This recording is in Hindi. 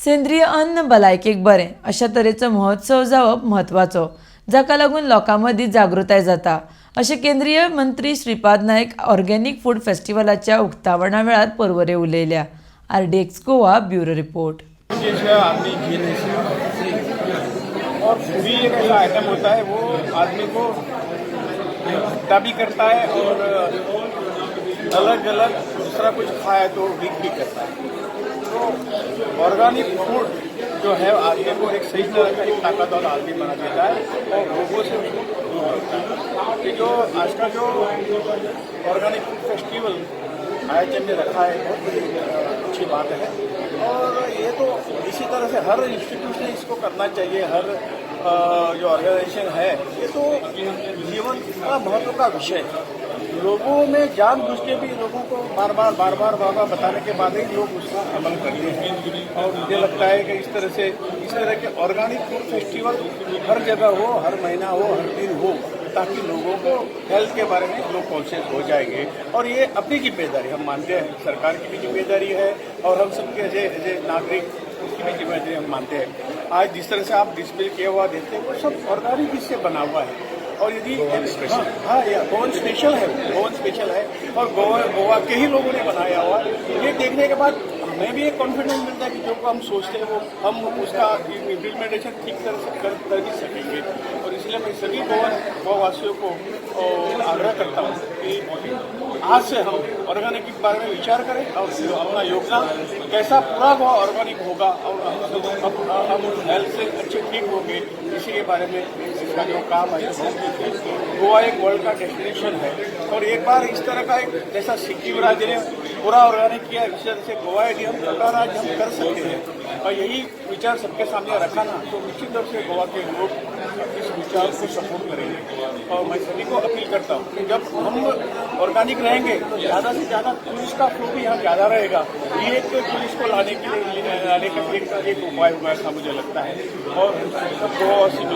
सेंद्रिय अन्न भलायकेक बरें अशा तरेचो महोत्सव जावप म्हत्वाचो, जाका लागून लोकांमदीं जागृताय जाता अशें केंद्रीय मंत्री श्रीपाद नायक ऑर्गेनिक फूड फेस्टिवलाच्या उक्तावणा वेळार परवरे उलयल्या। RDX Goa bureau report. और फूडी एक ऐसा आइटम होता है वो आदमी को हफ्ता भी करता है और अलग अलग दूसरा कुछ खाए तो वीक भी करता है। तो ऑर्गेनिक फूड जो है आदमी को एक सही तरह का एक ताकत और आदमी बना देता है और रोगों से दूर रखता है। ये जो आज का जो ऑर्गेनिक फूड फेस्टिवल IHM ने रखा है बहुत बड़ी अच्छी बात है और ये तो इसी तरह से हर इंस्टीट्यूशन इसको करना चाहिए। हर जो ऑर्गेनाइजेशन है ये तो जीवन का महत्व का विषय है। लोगों में जानबूझ के भी लोगों को बार बार बताने के बाद ही लोग उसका अमल करते हैं और मुझे लगता है कि इस तरह के ऑर्गेनिक फूड फेस्टिवल हर जगह हो, हर महीना हो, हर दिन हो, ताकि लोगों को हेल्थ के बारे में लोग कॉन्शियस हो जाएंगे। और ये अपनी जिम्मेदारी हम मानते हैं, सरकार की भी जिम्मेदारी है और हम सबके ऐसे नागरिक उसकी भी जिम्मेदारी हम मानते हैं। आज जिस तरह से आप डिस्प्ले किया हुआ देखते हैं वो सब ऑर्गेनिक इससे बना हुआ है और यदि गोवन स्पेशल है और गोवा के ही लोगों ने बनाया हुआ है। ये देखने के बाद हमें भी एक कॉन्फिडेंस मिलता है कि जो हम सोचते हैं वो हम उसका इम्प्लीमेंटेशन ठीक तरह से कर भी सकेंगे। और इसलिए मैं सभी गोवावासियों को आग्रह करता हूँ कि आज से हम ऑर्गेनिक के बारे में विचार करें और अपना योगदान कैसा पूरा गोवा ऑर्गेनिक होगा और हम हेल्थ से अच्छे ठीक होंगे इसी के बारे में इसका जो काम है। गोवा एक वर्ल्ड का डेस्टिनेशन है और एक बार इस तरह का एक जैसा सिक्किम राज्य ने पूरा ऑर्गेनिक किया इस तरह से गोवा यदि हम छोटा राज्य हम कर सकते हैं और यही विचार सबके सामने रखा ना तो निश्चित रूप से गोवा के लोग इस विचार को सपोर्ट करेंगे। और मैं सभी को अपील करता हूँ कि जब हम ऑर्गेनिक रहेंगे तो ज़्यादा से ज़्यादा टूरिस्ट का फ्लो भी यहाँ ज़्यादा रहेगा। ये एक टूरिस्ट को लाने का एक उपाय होगा ऐसा मुझे लगता है। और गोवा